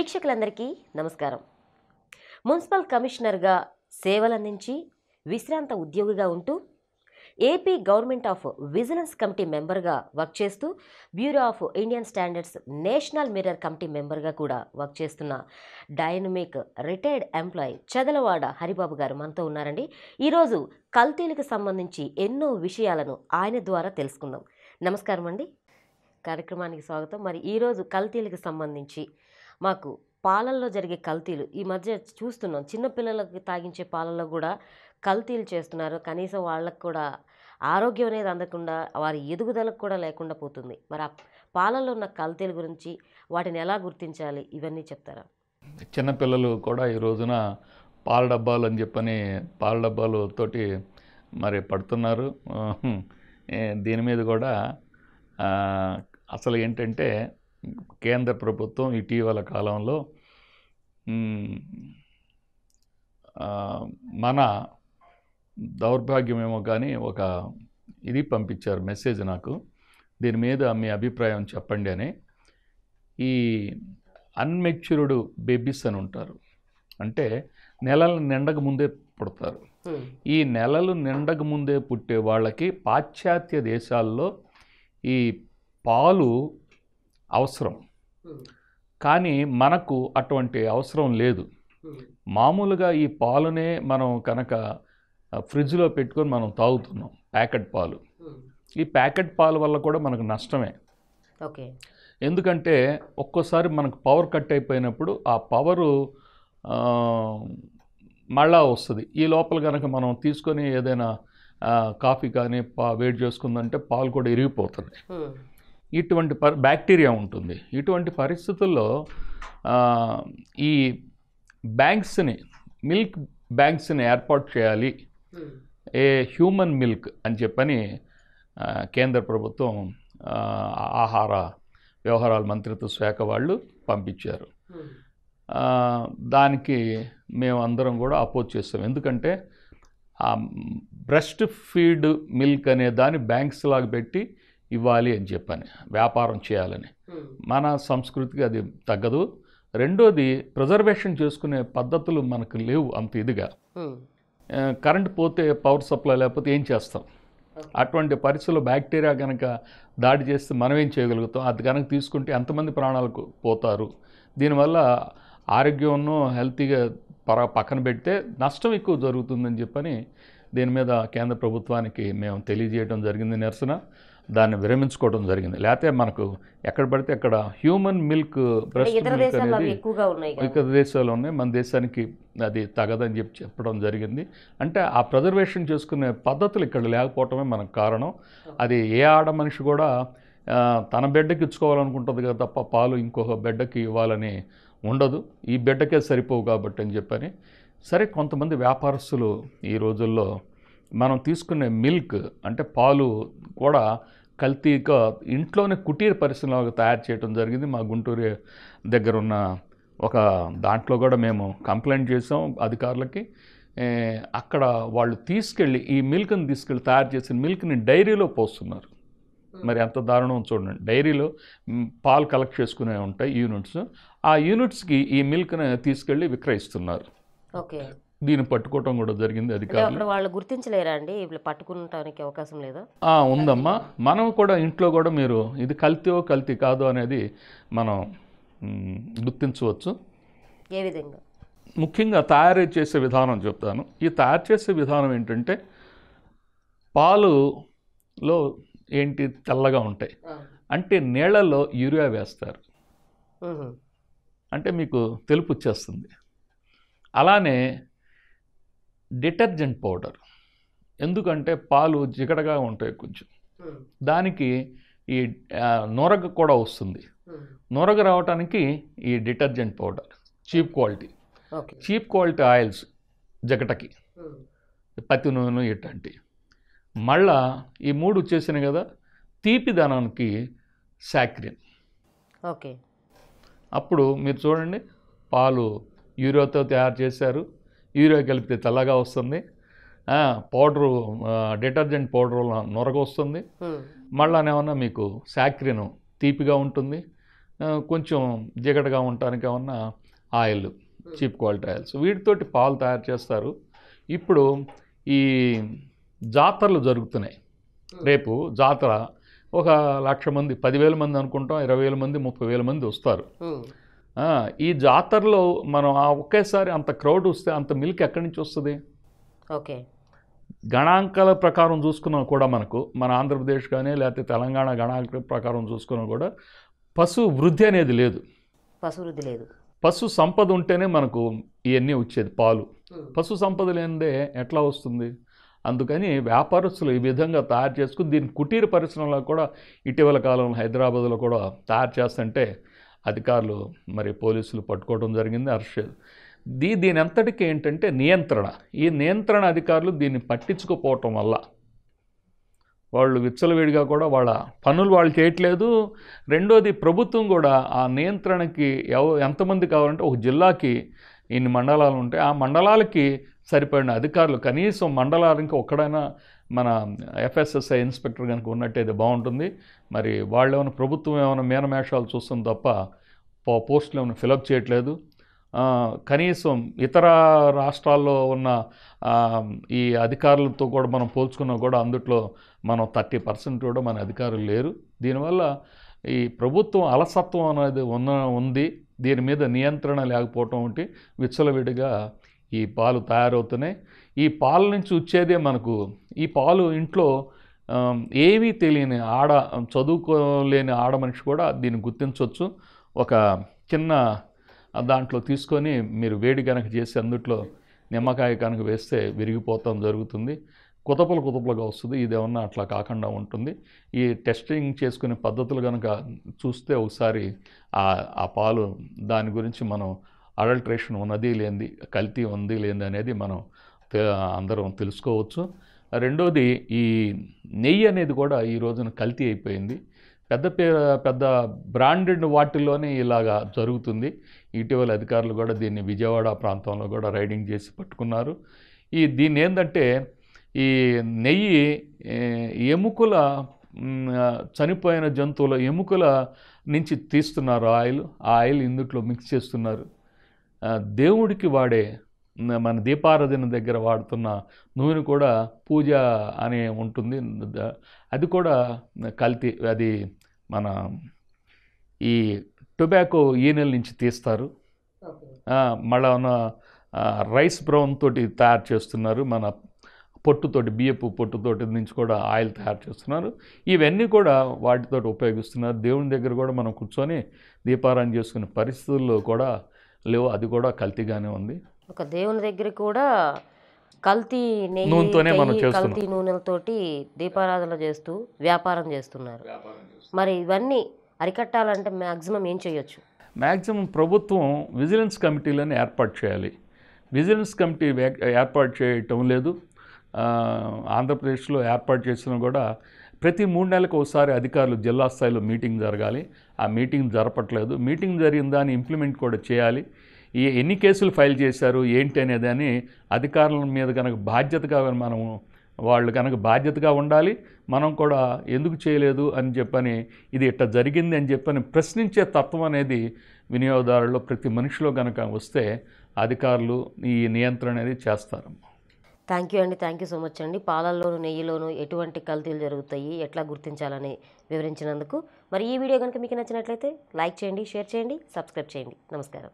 వీక్షకులందరికీ నమస్కారం. మున్సిపల్ కమిషనర్గా సేవలందించి విశ్రాంత ఉద్యోగిగా ఉంటూ AP government of vigilance committee మెంబర్గా వర్క్ చేస్తూ bureau of Indian standards national mirror committee మెంబర్గా కూడా వర్క్ చేస్తున్న dynamic retired employee Chadalavada Haribabu గారు మనతో ఉన్నారండి. ఈరోజు కల్తీలకు సంబంధించి ఎన్నో విషయాలను ఆయన ద్వారా తెలుసుకుందాం. నమస్కారం అండి, కార్యక్రమానికి స్వాగతం. మరి ఈరోజు కల్తీలకు సంబంధించి మాకు పాలల్లో జరిగే కల్తీలు ఈ మధ్య చూస్తున్నాం. చిన్నపిల్లలకు తాగించే పాలల్లో కూడా కల్తీలు చేస్తున్నారు. కనీసం వాళ్ళకు కూడా ఆరోగ్యం అనేది అందకుండా వారి ఎదుగుదలకు కూడా లేకుండా పోతుంది. మరి ఆ పాలల్లో ఉన్న కల్తీల గురించి వాటిని ఎలా గుర్తించాలి ఇవన్నీ చెప్తారా? చిన్నపిల్లలు కూడా ఈ రోజున పాల డబ్బాలు అని చెప్పని పాల డబ్బాలు తోటి మరి పడుతున్నారు. దీని మీద కూడా అసలు ఏంటంటే కేంద్ర ప్రభుత్వం ఇటీవల కాలంలో మన దౌర్భాగ్యమేమో కానీ ఒక ఇది పంపించారు మెసేజ్ నాకు. దీని మీద మీ అభిప్రాయం చెప్పండి అని. ఈ అన్మెచ్యూర్డ్ బేబీస్ అని ఉంటారు, అంటే నెలలు నిండక ముందే పుడతారు. ఈ నెలలు నిండక ముందే పుట్టే వాళ్ళకి పాశ్చాత్య దేశాల్లో ఈ పాలు అవసరం, కానీ మనకు అటువంటి అవసరం లేదు. మామూలుగా ఈ పాలునే మనం కనుక ఫ్రిడ్జ్లో పెట్టుకొని మనం తాగుతున్నాం, ప్యాకెట్ పాలు. ఈ ప్యాకెట్ పాలు వల్ల కూడా మనకు నష్టమే. ఓకే, ఎందుకంటే ఒక్కోసారి మనకు పవర్ కట్ అయిపోయినప్పుడు ఆ పవరు మళ్ళా వస్తుంది. ఈ లోపల కనుక మనం తీసుకొని ఏదైనా కాఫీ కానీ వేడి చేసుకుందంటే పాలు కూడా ఇరిగిపోతుంది. ఇటువంటి బ్యాక్టీరియా ఉంటుంది. ఇటువంటి పరిస్థితుల్లో ఈ బ్యాంక్స్ని, మిల్క్ బ్యాంక్స్ని ఏర్పాటు చేయాలి, ఏ హ్యూమన్ మిల్క్ అని చెప్పని కేంద్ర ప్రభుత్వం ఆహార వ్యవహారాల మంత్రిత్వ శాఖ వాళ్ళు పంపించారు. దానికి మేము అందరం కూడా అపోజ్ చేస్తాం. ఎందుకంటే బ్రెస్ట్ ఫీడ్ మిల్క్ అనే దాన్ని బ్యాంక్స్ లాగా పెట్టి ఇవ్వాలి అని చెప్పని, వ్యాపారం చేయాలని. మన సంస్కృతికి అది తగ్గదు. రెండోది, ప్రిజర్వేషన్ చేసుకునే పద్ధతులు మనకు లేవు అంత ఇదిగా. కరెంట్ పోతే పవర్ సప్లై లేకపోతే ఏం చేస్తాం? అటువంటి పరిస్థితుల్లో బ్యాక్టీరియా కనుక దాడి చేస్తే మనం ఏం చేయగలుగుతాం? అది కనుక తీసుకుంటే ఎంతమంది ప్రాణాలకు పోతారు? దీనివల్ల ఆరోగ్యంను హెల్తీగా పక్కన పెడితే నష్టం ఎక్కువ జరుగుతుందని చెప్పని దీని మీద కేంద్ర ప్రభుత్వానికి మేము తెలియజేయడం జరిగింది, నిరసన. దాన్ని విరమించుకోవడం జరిగింది. లేకపోతే మనకు ఎక్కడ పడితే అక్కడ హ్యూమన్ మిల్క్, బ్రెస్ట్ మిల్క్ అనేది ఇతర దేశాలు ఉన్నాయి, మన దేశానికి అది తగదని చెప్పడం జరిగింది. అంటే ఆ ప్రిజర్వేషన్ చేసుకునే పద్ధతులు ఇక్కడ లేకపోవటమే మనకు కారణం. అది ఏ ఆడ మనిషి కూడా తన బిడ్డకి ఇచ్చుకోవాలనుకుంటుంది కదా తప్ప పాలు ఇంకొక బిడ్డకి ఇవ్వాలని ఉండదు. ఈ బిడ్డకే సరిపోవు కాబట్టి అని చెప్పని. సరే, కొంతమంది వ్యాపారస్తులు ఈ రోజుల్లో మనం తీసుకునే మిల్క్ అంటే పాలు కూడా కల్తీగా ఇంట్లోనే కుటీర పరిశ్రమలాగా తయారు చేయడం జరిగింది. మా గుంటూరు దగ్గర ఉన్న ఒక దాంట్లో కూడా మేము కంప్లైంట్ చేసాం అధికారులకి. అక్కడ వాళ్ళు తీసుకెళ్ళి ఈ మిల్క్ని తీసుకెళ్ళి తయారు చేసిన మిల్క్ని డైరీలో పోస్తున్నారు. మరి ఎంత దారుణం చూడండి. డైరీలో పాలు కలెక్ట్ చేసుకునే ఉంటాయి యూనిట్స్, ఆ యూనిట్స్కి ఈ మిల్క్ని తీసుకెళ్ళి విక్రయిస్తున్నారు. ఓకే, దీన్ని పట్టుకోవటం కూడా జరిగింది అధికారులు. వాళ్ళు గుర్తించలేరా అండి? పట్టుకోవడానికి అవకాశం లేదా? ఉందమ్మా. మనం కూడా ఇంట్లో కూడా మీరు ఇది కల్తీ కాదు అనేది మనం గుర్తించవచ్చు. ఏ విధంగా? ముఖ్యంగా తయారు చేసే విధానం చెప్తాను. ఈ తయారు చేసే విధానం ఏంటంటే, పాలులో ఏంటి తెల్లగా ఉంటాయి, అంటే నీళ్లలో యూరియా వేస్తారు, అంటే మీకు తెలుపు వచ్చేస్తుంది. అలానే డిటర్జెంట్ పౌడర్, ఎందుకంటే పాలు జిగటగా ఉంటాయి కొంచెం, దానికి ఈ నొరగ కూడా వస్తుంది. నొరగ రావడానికి ఈ detergent powder cheap quality oils జగటకి, పత్తి నూనె ఇట్లాంటి. మళ్ళా ఈ మూడు వచ్చేసినాయి కదా, తీపిదనానికి సాక్రిన్. ఓకే, అప్పుడు మీరు చూడండి, పాలు యూరియాతో తయారు చేశారు, యూరియా కలిపితే తెల్లగా వస్తుంది, పౌడరు డిటర్జెంట్ పౌడర్ నొరగ వస్తుంది. మళ్ళానేమన్నా మీకు సాక్రిన్ తీపిగా ఉంటుంది, కొంచెం జిగటగా ఉండటానికి ఏమన్నా ఆయిల్, చీప్ క్వాలిటీ ఆయిల్స్, వీటితోటి పాలు తయారు చేస్తారు. ఇప్పుడు ఈ జాతరలు జరుగుతున్నాయి. రేపు జాతర ఒక 1,00,000 మంది, 10,000 మంది అనుకుంటాం, 20,000 మంది, 30,000 మంది వస్తారు. ఈ జాతరలో మనం ఒకేసారి అంత క్రౌడ్ వస్తే అంత మిల్క్ ఎక్కడి నుంచి వస్తుంది? ఓకే, గణాంకాల ప్రకారం చూసుకున్నా కూడా మనకు మన ఆంధ్రప్రదేశ్ కానీ లేకపోతే తెలంగాణ గణాంకాల ప్రకారం చూసుకున్నా కూడా పశు వృద్ధి అనేది లేదు. పశువృద్ధి లేదు. పశు సంపద ఉంటేనే మనకు ఇవన్నీ వచ్చేది పాలు. పశు సంపద లేనిదే ఎట్లా వస్తుంది? అందుకని వ్యాపారస్తులు ఈ విధంగా తయారు చేసుకుని దీన్ని కుటీర పరిశ్రమలో కూడా ఇటీవల కాలంలో హైదరాబాద్లో కూడా తయారు చేస్తుంటే అధికారులు మరి పోలీసులు పట్టుకోవడం జరిగింది, అరెస్ట్. దీని అంతటికి ఏంటంటే నియంత్రణ. ఈ నియంత్రణ అధికారులు దీన్ని పట్టించుకోపోవటం వల్ల వాళ్ళు విచ్చలవిడిగా కూడా వాళ్ళ పనులు వాళ్ళు చేయట్లేదు. రెండోది, ప్రభుత్వం కూడా ఆ నియంత్రణకి ఎంతమంది కావాలంటే ఒక జిల్లాకి ఇన్ని మండలాలు ఉంటాయి, ఆ మండలాలకి సరిపడిన అధికారులు కనీసం మండలానికి ఒక్కడైనా మన ఎఫ్ఎస్ఎస్ఐ ఇన్స్పెక్టర్ కనుక ఉన్నట్టయితే బాగుంటుంది. మరి వాళ్ళు ఏమైనా ప్రభుత్వం ఏమైనా మీనమేషాలు చూస్తుంది తప్ప పోస్టులు ఏమైనా ఫిలప్ చేయట్లేదు. కనీసం ఇతర రాష్ట్రాల్లో ఉన్న ఈ అధికారులతో కూడా మనం పోల్చుకున్నా కూడా అందుట్లో మనం 30% కూడా మన అధికారులు లేరు. దీనివల్ల ఈ ప్రభుత్వం అలసత్వం అనేది ఉంది. దీని మీద నియంత్రణ లేకపోవటం ఒకటి, విచ్చలవిడిగా ఈ పాలు తయారవుతున్నాయి. ఈ పాల నుంచి వచ్చేదే మనకు, ఈ పాలు ఇంట్లో ఏమీ తెలియని చదువుకోలేని ఆడ మనిషి కూడా దీన్ని గుర్తించవచ్చు. ఒక చిన్న దాంట్లో తీసుకొని మీరు వేడి కనుక చేసి అందుట్లో నిమ్మకాయ కనుక వేస్తే విరిగిపోతాం జరుగుతుంది, కుతపులుగా వస్తుంది. ఇదేమన్నా అట్లా కాకుండా ఉంటుంది. ఈ టెస్టింగ్ చేసుకునే పద్ధతులు కనుక చూస్తే ఒకసారి ఆ పాలు దాని గురించి మనం అడల్ట్రేషన్ ఉన్నది లేనిది, కల్తీ ఉంది లేనిది అనేది మనం అందరం తెలుసుకోవచ్చు. రెండోది, ఈ నెయ్యి అనేది కూడా ఈ రోజున కల్తీ అయిపోయింది. పెద్ద బ్రాండెడ్ వాటిల్లోనే ఇలాగా జరుగుతుంది. ఇటీవల అధికారులు కూడా దీన్ని విజయవాడ ప్రాంతంలో కూడా రైడింగ్ చేసి పట్టుకున్నారు. దీన్ని ఏంటంటే ఈ నెయ్యి ఎముకల చనిపోయిన జంతువుల ఎముకల నుంచి తీస్తున్నారు ఆయిల్. ఆ ఆయిల్ ఇందుట్లో మిక్స్ చేస్తున్నారు. దేవుడికి వాడే మన దీపారాధన దగ్గర వాడుతున్న నూనె కూడా పూజ అనే ఉంటుంది, అది కూడా కల్తీ. అది మన ఈ టొబాకో ఈనెల నుంచి తీస్తారు. మళ్ళా రైస్ బ్రౌన్ తోటి తయారు చేస్తున్నారు. మన పొట్టుతోటి, బియ్యపు పొట్టుతోటి నుంచి కూడా ఆయిల్ తయారు చేస్తున్నారు. ఇవన్నీ కూడా వాటితోటి ఉపయోగిస్తున్నారు. దేవుని దగ్గర కూడా మనం కూర్చొని దీపారాధన చేసుకునే పరిస్థితుల్లో కూడా లేవు. అది కూడా కల్తీగానే ఉంది. ఒక దేవుని దగ్గర కూడా కల్తీ నూనెతోనే మనం కల్తీ నూనెలతోటి దీపారాధన చేస్తూ వ్యాపారం చేస్తున్నారు. మరి ఇవన్నీ అరికట్టాలంటే మ్యాక్సిమం ఏం చేయొచ్చు? మ్యాక్సిమం ప్రభుత్వం విజిలెన్స్ కమిటీలను ఏర్పాటు చేయాలి. విజిలెన్స్ కమిటీ ఏర్పాటు చేయటం లేదు. ఆంధ్రప్రదేశ్లో ఏర్పాటు చేసినా కూడా ప్రతి 3 నెలలకు ఒకసారి అధికారులు జిల్లా స్థాయిలో మీటింగ్ జరగాలి. ఆ మీటింగ్ జరపట్లేదు. మీటింగ్ జరిగిన దాన్ని ఇంప్లిమెంట్ కూడా చేయాలి. ఎన్ని కేసులు ఫైల్ చేశారు ఏంటి అనేదాన్ని అధికారుల మీద కనుక బాధ్యతగా వాళ్ళు కనుక బాధ్యతగా ఉండాలి. మనం కూడా ఎందుకు చేయలేదు అని చెప్పని, ఇది ఇట్లా జరిగింది అని చెప్పని ప్రశ్నించే తత్వం అనేది వినియోగదారుల్లో ప్రతి మనిషిలో కనుక వస్తే అధికారులు ఈ నియంత్రణ అనేది చేస్తారు. థ్యాంక్ యూ అండి, థ్యాంక్ యూ సో మచ్ అండి. పాలల్లోనూ నెయ్యిలోనూ ఎటువంటి కల్తీలు జరుగుతాయి, ఎట్లా గుర్తించాలని వివరించినందుకు. మరి ఈ వీడియో కనుక మీకు నచ్చినట్లయితే లైక్ చేయండి, షేర్ చేయండి, సబ్స్క్రైబ్ చేయండి. నమస్కారం.